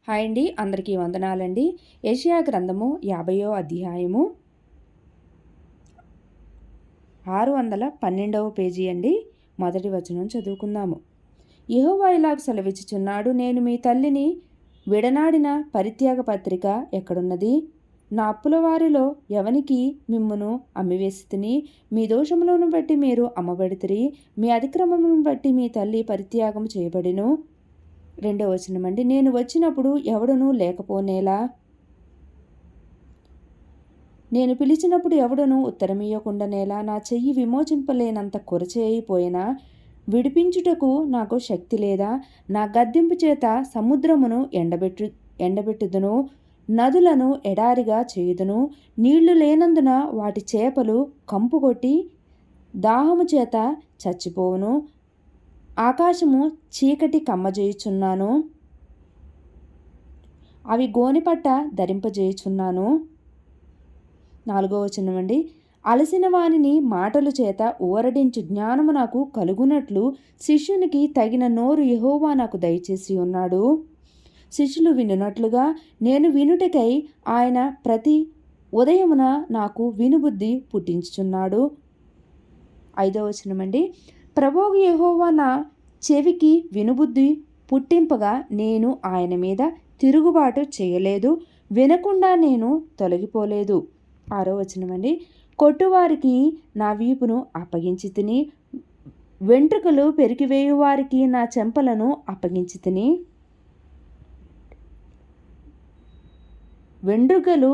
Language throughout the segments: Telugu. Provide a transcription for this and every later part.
హాయ్ అండి, అందరికీ వందనాలండి. యెషయా గ్రంథము 50వ అధ్యాయము 612వ పేజీ అండి. మొదటి వచనం చదువుకుందాము. యెహోవా ఇలాగ సెలవిచ్చుచున్నాడు, నేను మీ తల్లిని విడనాడిన పరిత్యాగ పత్రిక ఎక్కడున్నది? నా అప్పుల వారిలో ఎవనికి మిమ్మును అమ్మివేసితిని? మీ దోషములను బట్టి మీరు అమ్మబడితిరి, మీ అతిక్రమములను బట్టి మీ తల్లి పరిత్యాగము చేయబడిను. 2వ వచనం అండి. నేను వచ్చినప్పుడు ఎవడునూ లేకపోనేలా, నేను పిలిచినప్పుడు ఎవడునూ ఉత్తరమియ్యకుండానేలా, నా చెయ్యి విమోచింపలేనంత కొరచేయిపోయినా విడిపించుటకు నాకు శక్తి లేదా? నా గద్దింపు చేత సముద్రమును ఎండబెట్టుదును, నదులను ఎడారిగా చేయుదును. నీళ్లు లేనందున వాటి చేపలు కంపుకొట్టి దాహము చేత చచ్చిపోవును. ఆకాశము చీకటి కమ్మజేయుచున్నాను, అవి గోనెపట్ట ధరింపజేయుచున్నాను. 4వ వచనం అండి. అలసిన వానిని మాటలు చేత ఊరడించు జ్ఞానము నాకు కలుగునట్లు శిష్యునికి తగిన నోరు యెహోవా నాకు దయచేసి ఉన్నాడు. శిష్యులు వినునట్లుగా నేను వినుటకై ఆయన ప్రతి ఉదయమున నాకు వినుబుద్ధి పుట్టించుచున్నాడు. 5వ వచనం అండి. ప్రభువు యెహోవా నా చెవికి వినుబుద్ధి పుట్టింపగా నేను ఆయన మీద తిరుగుబాటు చేయలేదు, వినకుండా నేను తొలగిపోలేదు. 6వ వచనం అండి. కొట్టువారికి నా వీపును అప్పగించితిని, వెంట్రుకలు పెరికివేయువారికి నా చెంపలను అప్పగించితిని. వెంట్రుకలు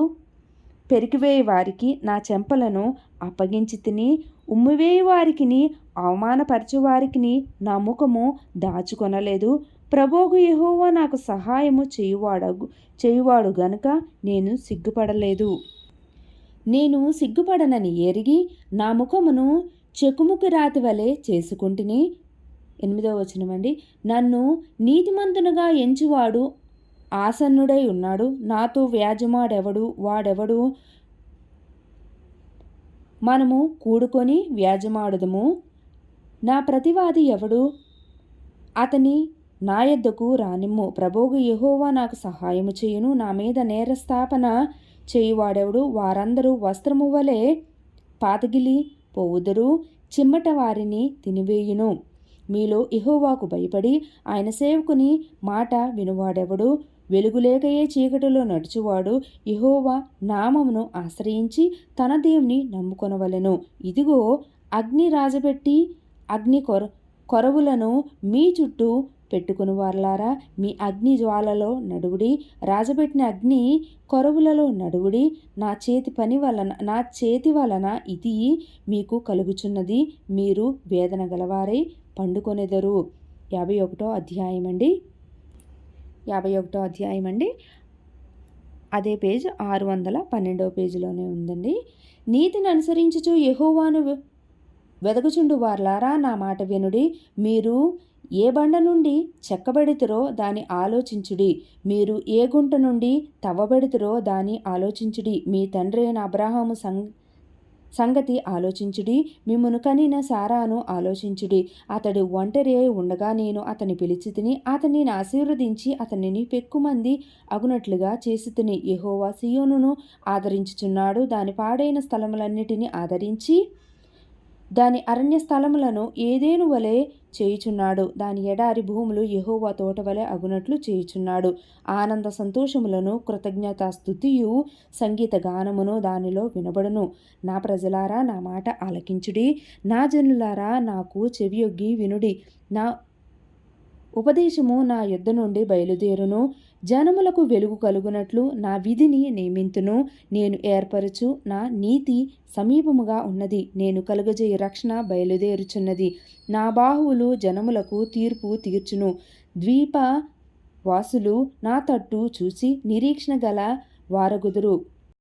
పెరికివేయి వారికి నా చెంపలను అప్పగించితిని, ఉమ్మివేయి వారికిని అవమానపరచువారికిని నా ముఖము దాచుకొనలేదు. ప్రభువు యెహోవా నాకు సహాయము చేయువాడు గనుక నేను సిగ్గుపడలేదు. నేను సిగ్గుపడనని ఎరిగి నా ముఖమును చెకుముకి రాతి వలె చేసుకుంటుని. 8వ వచనం అండి. నన్ను నీతిమంతునిగా ఎంచువాడు ఆసన్నుడై ఉన్నాడు. నాతో వ్యాజ్యమాడెవడు? వాడెవడు? మనము కూడుకొని వ్యాజ్యమాడుదము. నా ప్రతివాది ఎవడు? అతని నా యొద్దకు రానిమ్ము. ప్రభువు యెహోవా నాకు సహాయము చేయును. నా మీద నేరస్థాపన చేయువాడెవడు? వారందరూ వస్త్రము వలె పాతగిలి పోవుదురు, చిమ్మట వారిని తినివేయును. మీలో యెహోవాకు భయపడి ఆయన సేవకుని మాట వినువాడెవడు? వెలుగులేకయే చీకటిలో నడుచువాడు యెహోవా నామమును ఆశ్రయించి తన దేవుని నమ్ముకొనవలెను. ఇదిగో, అగ్ని రాజబెట్టి అగ్ని కొరవులను మీ చుట్టూ పెట్టుకుని వారలారా, మీ అగ్ని జ్వాలలో నడువుడి, రాజబెట్టిన అగ్ని కొరవులలో నడువుడి. నా చేతి వలన ఇది మీకు కలుగుచున్నది, మీరు వేదన గలవారై పండుకొనెదరు. 51వ అధ్యాయం అండి. 51వ అధ్యాయం అండి. అదే పేజ్ 612వ పేజీలోనే ఉందండి. నీతిని అనుసరించుచు యెహోవాను వెదకుచుండు వారలారా, నా మాట వినుడి. మీరు ఏ బండ నుండి చెక్కబడితిరో దాని ఆలోచించుడి, మీరు ఏ గుంట నుండి తవ్వబడితిరో దాని ఆలోచించుడి. మీ తండ్రి అయిన అబ్రహాము సంగతి ఆలోచించుడి, మిమ్మును కనిన సారాను ఆలోచించుడి. అతడు ఒంటరి అయి ఉండగా నేను అతని పిలిచితిని, అతనిని ఆశీర్వదించి అతనిని పెక్కుమంది అగునట్లుగా చేసితిని. యెహోవా సీయోనును ఆదరించుచున్నాడు, దాని పాడైన స్థలములన్నిటినీ ఆదరించి దాని అరణ్య స్థలములను ఏదేను వలె చేయుచున్నాడు. దాని ఎడారి భూములు యెహోవా తోట వలె అగునట్లు చేయుచున్నాడు. ఆనంద సంతోషములను కృతజ్ఞతాస్తుతియు సంగీత గానమును దానిలో వినబడును. నా ప్రజలారా, నా మాట ఆలకించుడి, నా జనులారా నాకు చెవియొగ్గి వినుడి. నా ఉపదేశము నా యొద్ద నుండి బయలుదేరును, జనములకు వెలుగు కలుగునట్లు నా విధిని నియమింతును. నేను ఏర్పరచు నా నీతి సమీపముగా ఉన్నది, నేను కలుగజేయు రక్షణ బయలుదేరుచున్నది. నా బాహువులు జనములకు తీర్పు తీర్చును. ద్వీప వాసులు నా తట్టు చూసి నిరీక్షణ గల వారగుదురు.